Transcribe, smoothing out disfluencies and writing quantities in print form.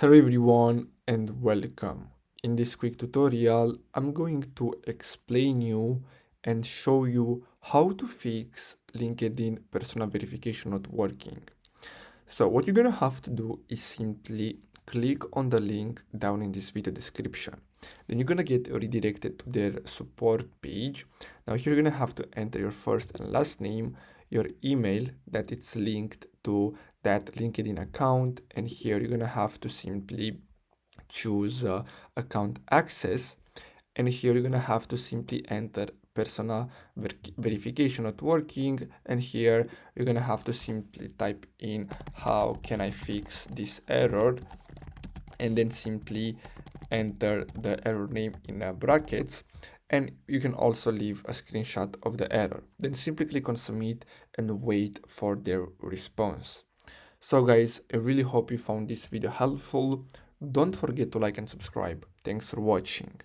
Hello everyone and welcome. In this quick tutorial, I'm going to explain you and show you how to fix LinkedIn personal verification not working. So what you're gonna have to do is simply click on the link down in this video description. Then you're gonna get redirected to their support page. Now here you're gonna have to enter your first and last name, your email that it's linked to that LinkedIn account, and here you're gonna have to simply choose account access, and here you're gonna have to simply enter personal verification not working, and here you're gonna have to simply type in how can I fix this error, and then simply enter the error name in brackets, and you can also leave a screenshot of the error. Then simply click on submit and wait for their response. So guys, I really hope you found this video helpful. Don't forget to like and subscribe. Thanks for watching.